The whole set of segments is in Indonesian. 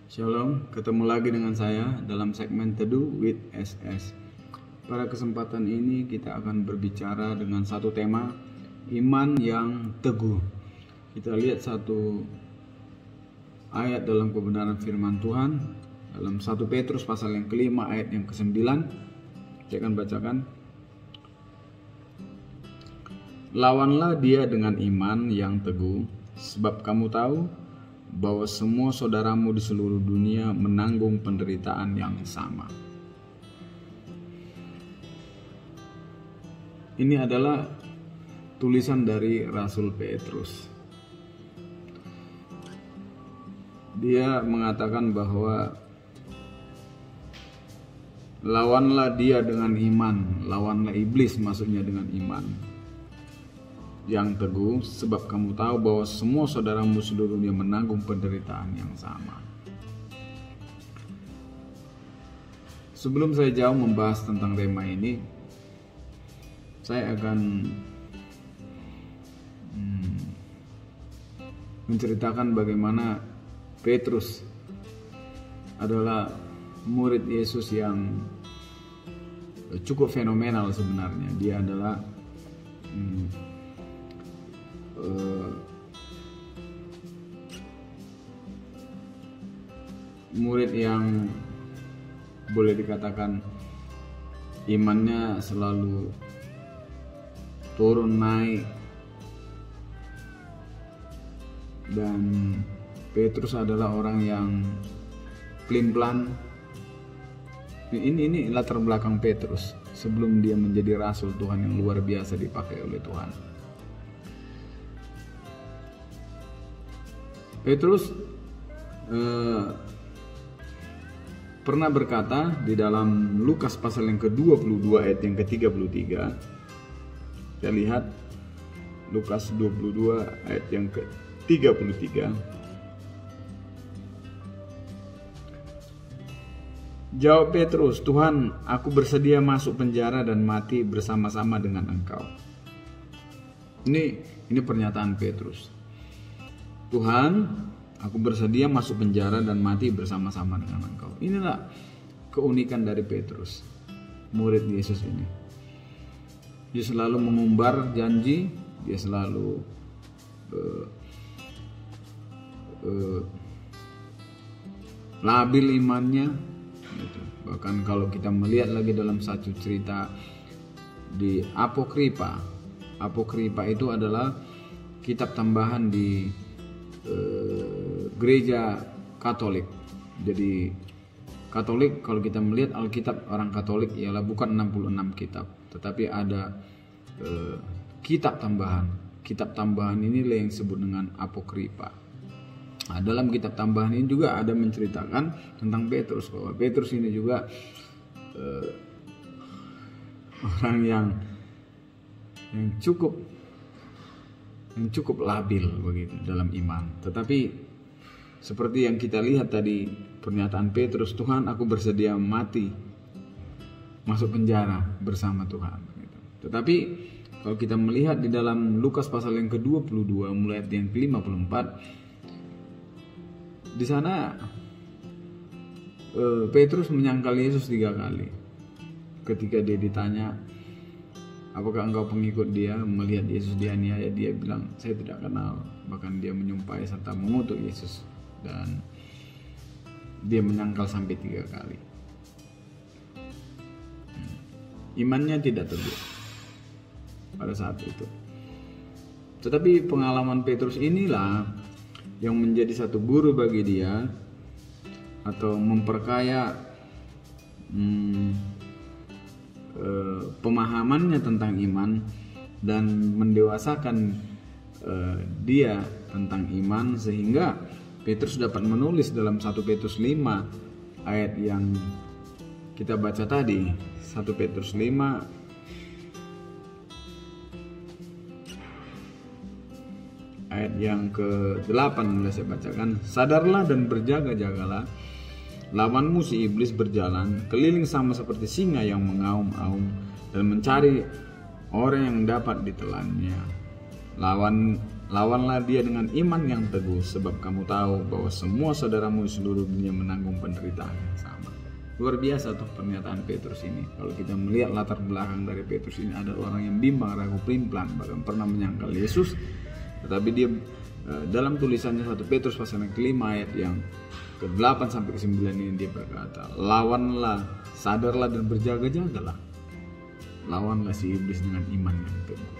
Shalom, ketemu lagi dengan saya dalam segmen Teduh with SS. Pada kesempatan ini kita akan berbicara dengan satu tema, iman yang teguh. Kita lihat satu ayat dalam kebenaran firman Tuhan dalam 1 Petrus pasal yang kelima ayat yang ke-9. Saya akan bacakan. Lawanlah dia dengan iman yang teguh, sebab kamu tahu bahwa semua saudaramu di seluruh dunia menanggung penderitaan yang sama. Ini adalah tulisan dari Rasul Petrus. Dia mengatakan bahwa lawanlah dia dengan iman, lawanlah iblis, maksudnya dengan iman yang teguh, sebab kamu tahu bahwa semua saudaramu seluruh dunia menanggung penderitaan yang sama. Sebelum saya jauh membahas tentang tema ini, saya akan menceritakan bagaimana Petrus adalah murid Yesus yang cukup fenomenal sebenarnya. Dia adalah murid yang boleh dikatakan imannya selalu turun naik, dan Petrus adalah orang yang pelin-pelan. Ini latar belakang Petrus sebelum dia menjadi rasul Tuhan yang luar biasa dipakai oleh Tuhan. Petrus pernah berkata di dalam Lukas pasal yang ke-22 ayat yang ke-33. Kita lihat Lukas 22 ayat yang ke-33. Jawab Petrus, "Tuhan, aku bersedia masuk penjara dan mati bersama-sama dengan Engkau." Ini pernyataan Petrus. Tuhan, aku bersedia masuk penjara dan mati bersama-sama dengan Engkau. Inilah keunikan dari Petrus, murid Yesus ini. Dia selalu mengumbar janji, dia selalu labil imannya. Gitu. Bahkan kalau kita melihat lagi dalam satu cerita di Apokripa. Apokripa itu adalah kitab tambahan di gereja Katolik. Jadi Katolik, kalau kita melihat Alkitab orang Katolik ialah bukan 66 kitab, tetapi ada kitab tambahan. Kitab tambahan inilah yang disebut dengan Apokripa. Nah, dalam kitab tambahan ini juga ada menceritakan tentang Petrus, bahwa Petrus ini juga orang yang cukup labil begitu dalam iman. Tetapi seperti yang kita lihat tadi pernyataan Petrus, "Tuhan, aku bersedia mati, masuk penjara bersama Tuhan." Gitu. Tetapi kalau kita melihat di dalam Lukas pasal yang ke-22 mulai ayat yang ke-54, di sana Petrus menyangkal Yesus 3 kali. Ketika dia ditanya, "Apakah engkau pengikut dia?" Melihat Yesus dianiaya, dia bilang, "Saya tidak kenal." Bahkan dia menyumpahi serta mengutuk Yesus, dan dia menyangkal sampai 3 kali. Imannya tidak teguh pada saat itu. Tetapi pengalaman Petrus inilah yang menjadi satu guru bagi dia, atau memperkaya pemahamannya tentang iman, dan mendewasakan dia tentang iman, sehingga Petrus dapat menulis dalam 1 Petrus 5 ayat yang kita baca tadi. 1 Petrus 5 ayat yang ke-8 mulai saya bacakan. "Sadarlah dan berjaga-jagalah, lawanmu si iblis berjalan keliling sama seperti singa yang mengaum-aum dan mencari orang yang dapat ditelannya. Lawanlah dia dengan iman yang teguh, sebab kamu tahu bahwa semua saudaramu di seluruh dunia menanggung penderitaan yang sama. Luar biasa tuh pernyataan Petrus ini. Kalau kita melihat latar belakang dari Petrus ini, ada orang yang bimbang, ragu, pelin-pelan, bahkan pernah menyangkal Yesus. Tetapi dia dalam tulisannya 1 Petrus pasal yang kelima ayat yang ke-8 sampai ke-9 ini dia berkata, lawanlah, sadarlah dan berjaga-jagalah. Lawanlah si iblis dengan iman yang teguh.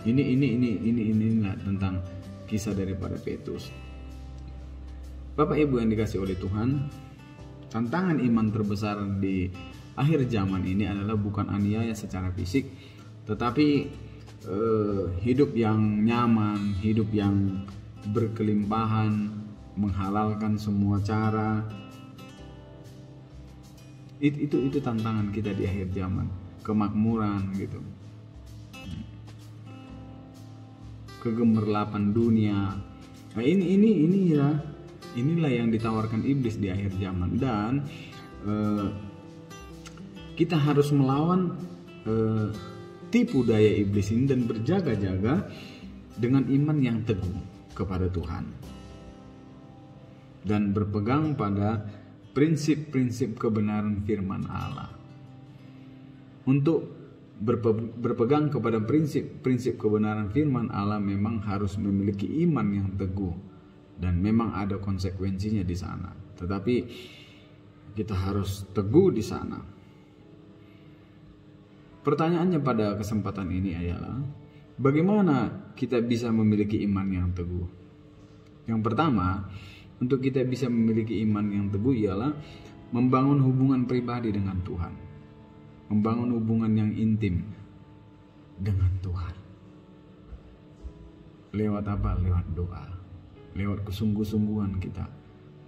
Ini tentang kisah daripada Petrus. Bapak Ibu yang dikasih oleh Tuhan, tantangan iman terbesar di akhir zaman ini adalah bukan aniaya secara fisik, tetapi hidup yang nyaman, hidup yang berkelimpahan, menghalalkan semua cara. Itu tantangan kita di akhir zaman, kemakmuran gitu, kegemerlapan dunia. Nah, inilah yang ditawarkan iblis di akhir zaman, dan kita harus melawan tipu daya iblis ini dan berjaga-jaga dengan iman yang teguh kepada Tuhan dan berpegang pada prinsip-prinsip kebenaran firman Allah. Untuk berpegang kepada prinsip-prinsip kebenaran firman Allah memang harus memiliki iman yang teguh, dan memang ada konsekuensinya di sana. Tetapi kita harus teguh di sana. Pertanyaannya pada kesempatan ini adalah, bagaimana kita bisa memiliki iman yang teguh? Yang pertama, untuk kita bisa memiliki iman yang teguh ialah membangun hubungan pribadi dengan Tuhan. Membangun hubungan yang intim dengan Tuhan. Lewat apa? Lewat doa. Lewat kesungguh-sungguhan kita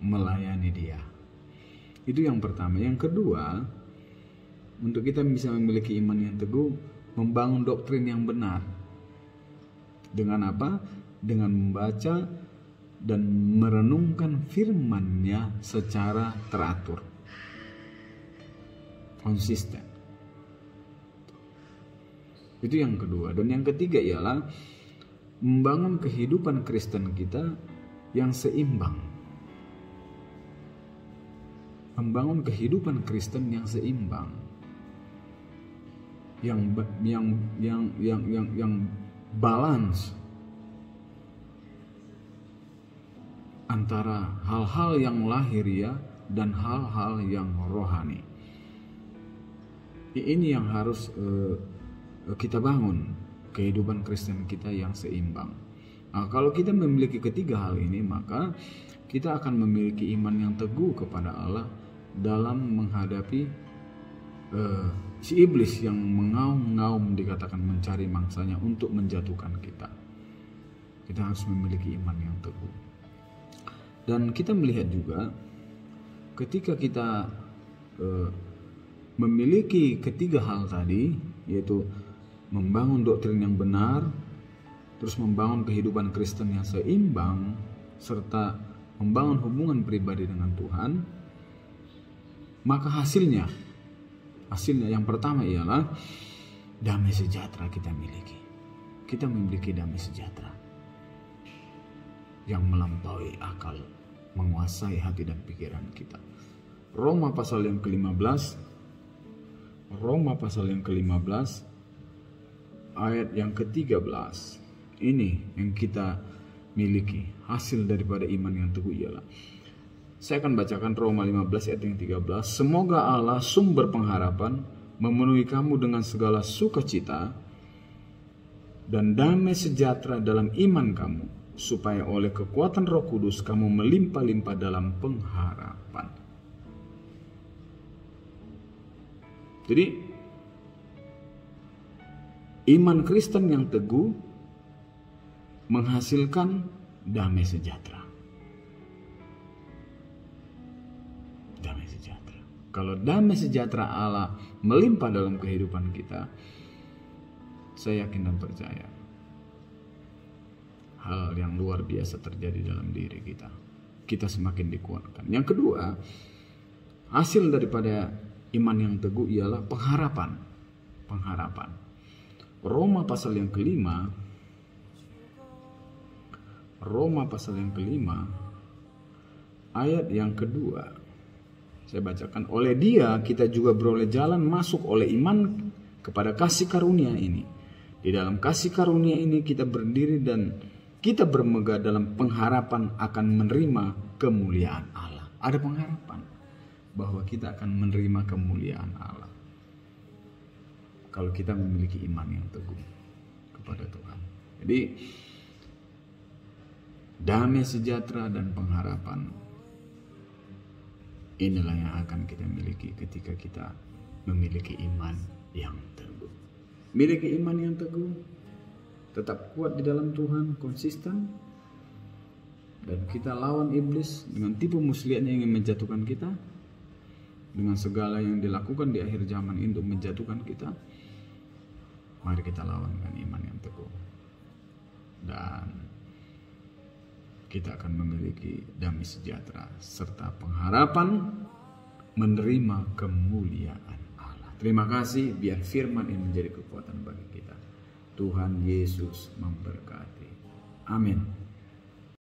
melayani Dia. Itu yang pertama. Yang kedua, untuk kita bisa memiliki iman yang teguh, membangun doktrin yang benar. Dengan apa? Dengan membaca dan merenungkan firman-Nya secara teratur, konsisten. Itu yang kedua. Dan yang ketiga ialah membangun kehidupan Kristen kita yang seimbang. Membangun kehidupan Kristen yang seimbang, yang balance antara hal-hal yang lahiriah dan hal-hal yang rohani. Ini yang harus kita bangun, kehidupan Kristen kita yang seimbang. Nah, kalau kita memiliki ketiga hal ini, maka kita akan memiliki iman yang teguh kepada Allah dalam menghadapi si iblis yang mengaum-ngaum, dikatakan mencari mangsanya untuk menjatuhkan kita. Kita harus memiliki iman yang teguh. Dan kita melihat juga ketika kita memiliki ketiga hal tadi, yaitu membangun doktrin yang benar, terus membangun kehidupan Kristen yang seimbang, serta membangun hubungan pribadi dengan Tuhan, maka hasilnya yang pertama ialah damai sejahtera kita miliki. Kita memiliki damai sejahtera yang melampaui akal, menguasai hati dan pikiran kita. Roma pasal yang ke-15 ayat yang ke-13. Ini yang kita miliki, hasil daripada iman yang teguh ialah, saya akan bacakan Roma 15 ayat yang 13. Semoga Allah sumber pengharapan memenuhi kamu dengan segala sukacita dan damai sejahtera dalam iman kamu, supaya oleh kekuatan Roh Kudus kamu melimpah-limpah dalam pengharapan. Jadi iman Kristen yang teguh menghasilkan damai sejahtera. Damai sejahtera. Kalau damai sejahtera Allah melimpah dalam kehidupan kita, saya yakin dan percaya hal yang luar biasa terjadi dalam diri kita. Kita semakin dikuatkan. Yang kedua, hasil daripada iman yang teguh ialah pengharapan. Pengharapan. Roma pasal yang ke-5 Roma pasal yang kelima, ayat yang kedua. Saya bacakan, oleh Dia kita juga beroleh jalan masuk oleh iman kepada kasih karunia ini. Di dalam kasih karunia ini kita berdiri dan kita bermegah dalam pengharapan akan menerima kemuliaan Allah. Ada pengharapan bahwa kita akan menerima kemuliaan Allah kalau kita memiliki iman yang teguh kepada Tuhan. Jadi damai sejahtera dan pengharapan inilah yang akan kita miliki ketika kita memiliki iman yang teguh. Miliki iman yang teguh, tetap kuat di dalam Tuhan, konsisten, dan kita lawan iblis dengan tipu muslihatnya yang ingin menjatuhkan kita, dengan segala yang dilakukan di akhir zaman ini untuk menjatuhkan kita. Mari kita lawan dengan iman yang teguh, dan kita akan memiliki damai sejahtera serta pengharapan menerima kemuliaan Allah. Terima kasih, biar firman ini menjadi kekuatan bagi kita. Tuhan Yesus memberkati. Amin.